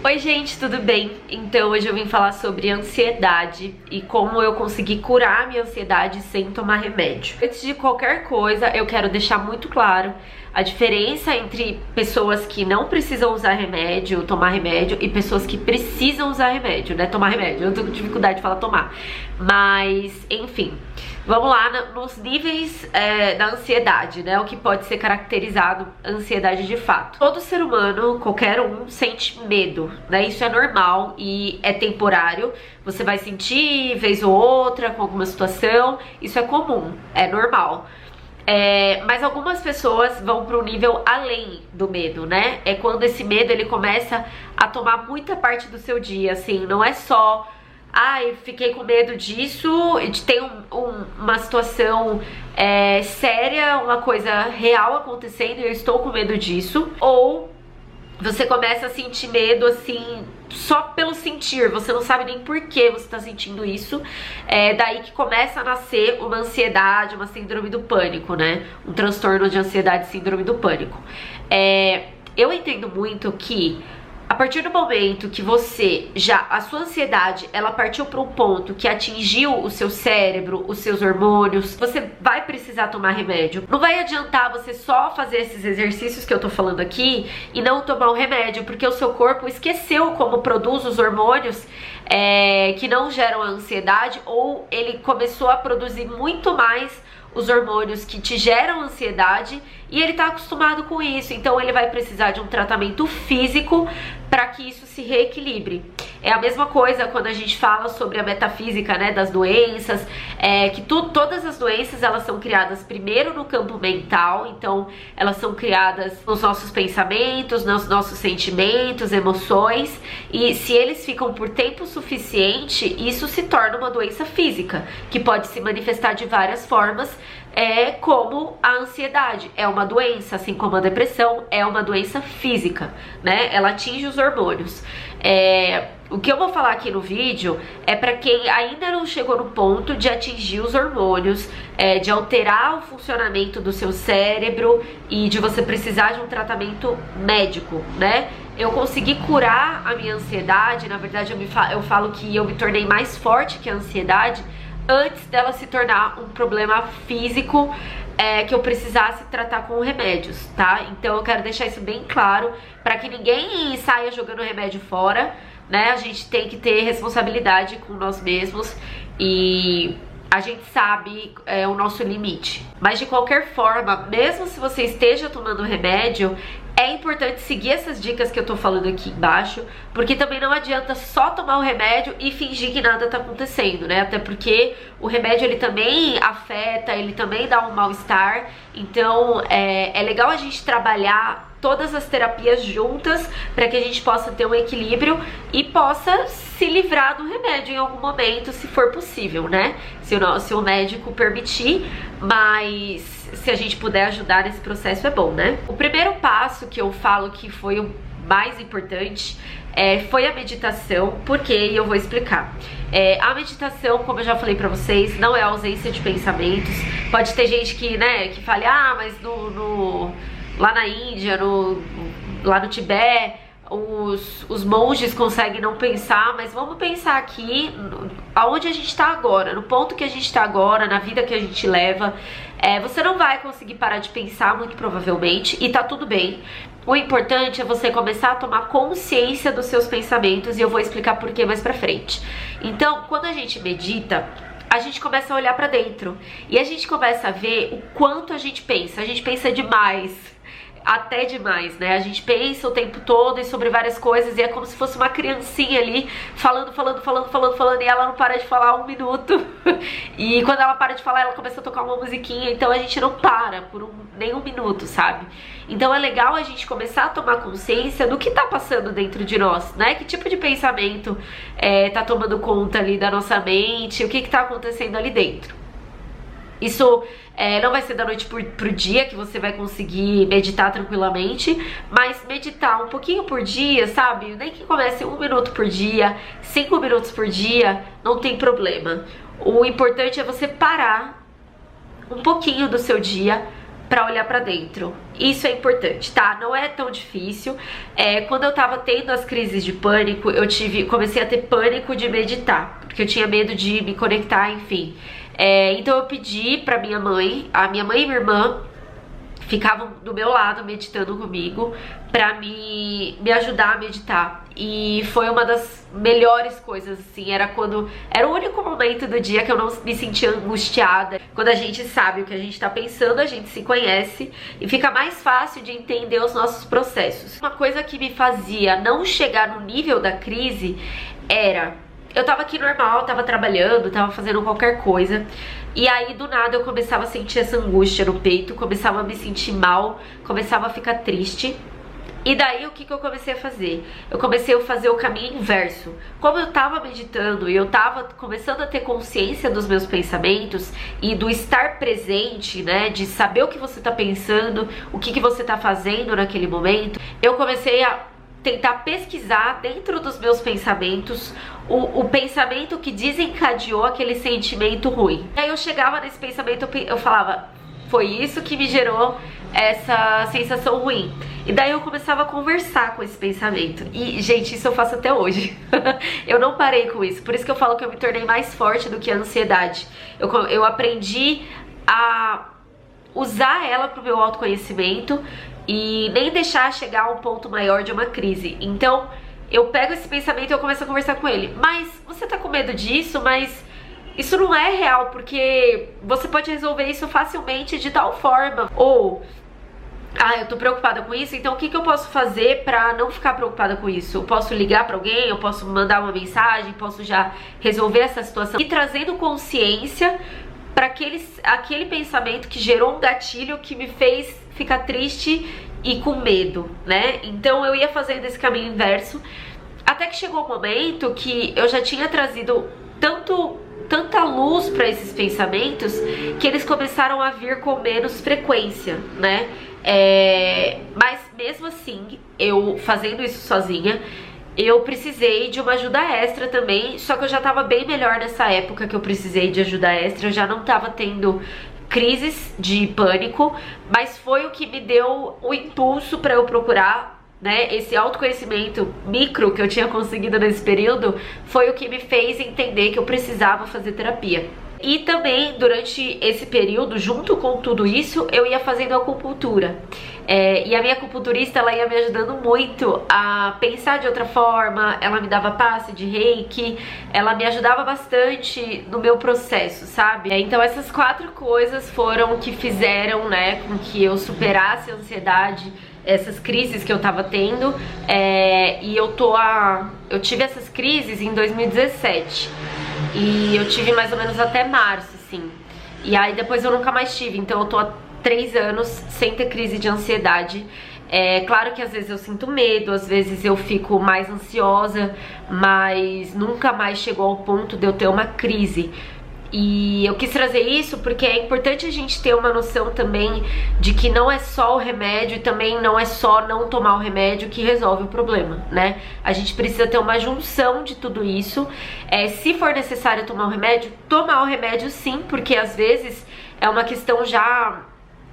Oi gente, tudo bem? Então hoje eu vim falar sobre ansiedade e como eu consegui curar a minha ansiedade sem tomar remédio. Antes de qualquer coisa, eu quero deixar muito claro a diferença entre pessoas que não precisam usar remédio, tomar remédio, e pessoas que precisam usar remédio, né? Tomar remédio, eu tô com dificuldade de falar tomar. Mas, enfim, vamos lá nos níveis da ansiedade, né? O que pode ser caracterizado ansiedade de fato. Todo ser humano, qualquer um, sente medo, né? Isso é normal e é temporário. Você vai sentir vez ou outra com alguma situação, isso é comum, é normal. Mas algumas pessoas vão para um nível além do medo, né? É quando esse medo ele começa a tomar muita parte do seu dia, assim, não é só eu fiquei com medo disso, tem uma situação séria, uma coisa real acontecendo e eu estou com medo disso, ou você começa a sentir medo assim, só pelo sentir, você não sabe nem por que você tá sentindo isso. Daí que começa a nascer uma ansiedade, uma síndrome do pânico, né? Um transtorno de ansiedade, síndrome do pânico. Eu entendo muito que a partir do momento que a sua ansiedade, ela partiu para um ponto que atingiu o seu cérebro, os seus hormônios, você vai precisar tomar remédio. Não vai adiantar você só fazer esses exercícios que eu tô falando aqui e não tomar o remédio, porque o seu corpo esqueceu como produz os hormônios que não geram a ansiedade, ou ele começou a produzir muito mais os hormônios que te geram ansiedade e ele tá acostumado com isso, então ele vai precisar de um tratamento físico para que isso se reequilibre. É a mesma coisa quando a gente fala sobre a metafísica, né, das doenças, todas as doenças elas são criadas primeiro no campo mental, então elas são criadas nos nossos pensamentos, nos nossos sentimentos, emoções, e se eles ficam por tempo suficiente, isso se torna uma doença física, que pode se manifestar de várias formas, como a ansiedade. É uma doença, assim como a depressão é uma doença física, né? Ela atinge os hormônios. O que eu vou falar aqui no vídeo é para quem ainda não chegou no ponto de atingir os hormônios, de alterar o funcionamento do seu cérebro e de você precisar de um tratamento médico, né? Eu consegui curar a minha ansiedade, na verdade eu falo que eu me tornei mais forte que a ansiedade antes dela se tornar um problema físico que eu precisasse tratar com remédios, tá? Então eu quero deixar isso bem claro para que ninguém saia jogando remédio fora, né? A gente tem que ter responsabilidade com nós mesmos e a gente sabe o nosso limite. Mas de qualquer forma, mesmo se você esteja tomando remédio, é importante seguir essas dicas que eu tô falando aqui embaixo, porque também não adianta só tomar o remédio e fingir que nada tá acontecendo, né? Até porque o remédio ele também afeta, ele também dá um mal-estar. Então é legal a gente trabalhar todas as terapias juntas para que a gente possa ter um equilíbrio e possa se livrar do remédio em algum momento, se for possível, né? Se o médico permitir, mas se a gente puder ajudar nesse processo é bom, né? O primeiro passo que eu falo que foi o mais importante foi a meditação, porque eu vou explicar. A meditação, como eu já falei pra vocês, não é ausência de pensamentos. Pode ter gente que, né, que fale, mas lá na Índia, lá no Tibete, os monges conseguem não pensar, mas vamos pensar aqui aonde a gente tá agora, no ponto que a gente tá agora, na vida que a gente leva. Você não vai conseguir parar de pensar, muito provavelmente, e tá tudo bem. O importante é você começar a tomar consciência dos seus pensamentos, e eu vou explicar por que mais pra frente. Então, quando a gente medita, a gente começa a olhar pra dentro, e a gente começa a ver o quanto a gente pensa demais. Até demais, né? A gente pensa o tempo todo e sobre várias coisas e é como se fosse uma criancinha ali falando e ela não para de falar um minuto. E quando ela para de falar, ela começa a tocar uma musiquinha, então a gente não para por nem um minuto, sabe? Então é legal a gente começar a tomar consciência do que tá passando dentro de nós, né? Que tipo de pensamento tá tomando conta ali da nossa mente, o que tá acontecendo ali dentro. Isso não vai ser da noite pro dia que você vai conseguir meditar tranquilamente, mas meditar um pouquinho por dia, sabe? Nem que comece 1 minuto por dia, 5 minutos por dia, não tem problema. O importante é você parar um pouquinho do seu dia pra olhar pra dentro. Isso é importante, tá? Não é tão difícil. Quando eu tava tendo as crises de pânico, comecei a ter pânico de meditar, porque eu tinha medo de me conectar, enfim. Então eu pedi pra minha mãe, a minha mãe e minha irmã ficavam do meu lado meditando comigo pra me ajudar a meditar. E foi uma das melhores coisas, assim, era o único momento do dia que eu não me sentia angustiada. Quando a gente sabe o que a gente tá pensando, a gente se conhece e fica mais fácil de entender os nossos processos. Uma coisa que me fazia não chegar no nível da crise era... Eu tava aqui normal, tava trabalhando, tava fazendo qualquer coisa. E aí, do nada, eu começava a sentir essa angústia no peito, começava a me sentir mal, começava a ficar triste. E daí, o que eu comecei a fazer? Eu comecei a fazer o caminho inverso. Como eu tava meditando e eu tava começando a ter consciência dos meus pensamentos e do estar presente, né, de saber o que você tá pensando, o que você tá fazendo naquele momento, eu comecei a tentar pesquisar dentro dos meus pensamentos o pensamento que desencadeou aquele sentimento ruim. E aí eu chegava nesse pensamento, eu falava, foi isso que me gerou essa sensação ruim. E daí eu começava a conversar com esse pensamento. E, gente, isso eu faço até hoje. Eu não parei com isso. Por isso que eu falo que eu me tornei mais forte do que a ansiedade. Eu aprendi a usar ela pro meu autoconhecimento e nem deixar chegar a um ponto maior de uma crise. Então, eu pego esse pensamento e eu começo a conversar com ele. Mas você tá com medo disso? Mas isso não é real, porque você pode resolver isso facilmente de tal forma. Ou, eu tô preocupada com isso, então o que eu posso fazer pra não ficar preocupada com isso? Eu posso ligar pra alguém, eu posso mandar uma mensagem, posso já resolver essa situação. E trazendo consciência para aquele pensamento que gerou um gatilho que me fez ficar triste e com medo, né? Então eu ia fazendo esse caminho inverso, até que chegou um momento que eu já tinha trazido tanta luz para esses pensamentos que eles começaram a vir com menos frequência, né? Mas mesmo assim, eu fazendo isso sozinha, eu precisei de uma ajuda extra também, só que eu já tava bem melhor nessa época que eu precisei de ajuda extra, eu já não tava tendo crises de pânico, mas foi o que me deu o impulso pra eu procurar, né, esse autoconhecimento micro que eu tinha conseguido nesse período, foi o que me fez entender que eu precisava fazer terapia. E também, durante esse período, junto com tudo isso, eu ia fazendo acupuntura. E a minha acupunturista, ela ia me ajudando muito a pensar de outra forma, ela me dava passe de reiki, ela me ajudava bastante no meu processo, sabe? Então essas 4 coisas foram o que fizeram, né, com que eu superasse a ansiedade, essas crises que eu tava tendo, e eu tive essas crises em 2017. E eu tive mais ou menos até março, assim. E aí depois eu nunca mais tive. Então eu tô há 3 anos sem ter crise de ansiedade. Claro que às vezes eu sinto medo, às vezes eu fico mais ansiosa, mas nunca mais chegou ao ponto de eu ter uma crise. E eu quis trazer isso porque é importante a gente ter uma noção também de que não é só o remédio e também não é só não tomar o remédio que resolve o problema, né? A gente precisa ter uma junção de tudo isso. Se for necessário tomar o remédio sim, porque às vezes é uma questão já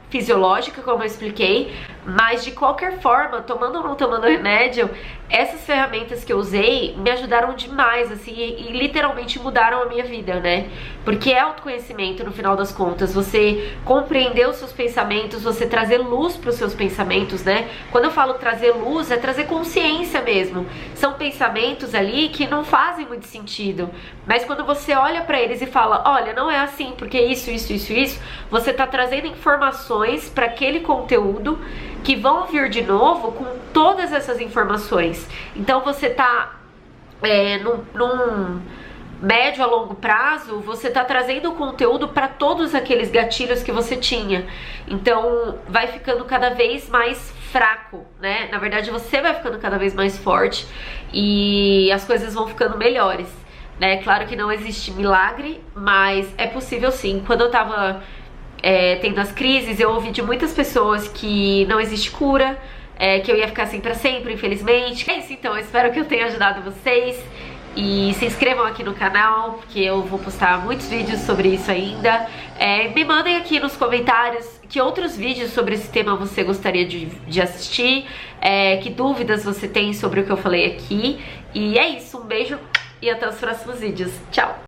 fisiológica, como eu expliquei, mas de qualquer forma, tomando ou não tomando remédio, essas ferramentas que eu usei me ajudaram demais, assim, e literalmente mudaram a minha vida, né? Porque é autoconhecimento, no final das contas, você compreender os seus pensamentos, você trazer luz para os seus pensamentos, né? Quando eu falo trazer luz, é trazer consciência mesmo. São pensamentos ali que não fazem muito sentido, mas quando você olha para eles e fala, olha, não é assim, porque isso, você tá trazendo informações para aquele conteúdo que vão vir de novo com todas essas informações. Então você tá num médio a longo prazo, você tá trazendo conteúdo para todos aqueles gatilhos que você tinha. Então vai ficando cada vez mais fraco, né? Na verdade você vai ficando cada vez mais forte e as coisas vão ficando melhores, né? Claro que não existe milagre, mas é possível sim. Quando eu tava tendo as crises, eu ouvi de muitas pessoas que não existe cura, que eu ia ficar assim pra sempre, infelizmente. É isso então, eu espero que eu tenha ajudado vocês. E se inscrevam aqui no canal, porque eu vou postar muitos vídeos sobre isso ainda. Me mandem aqui nos comentários que outros vídeos sobre esse tema você gostaria de assistir, que dúvidas você tem sobre o que eu falei aqui. E é isso, um beijo e até os próximos vídeos. Tchau!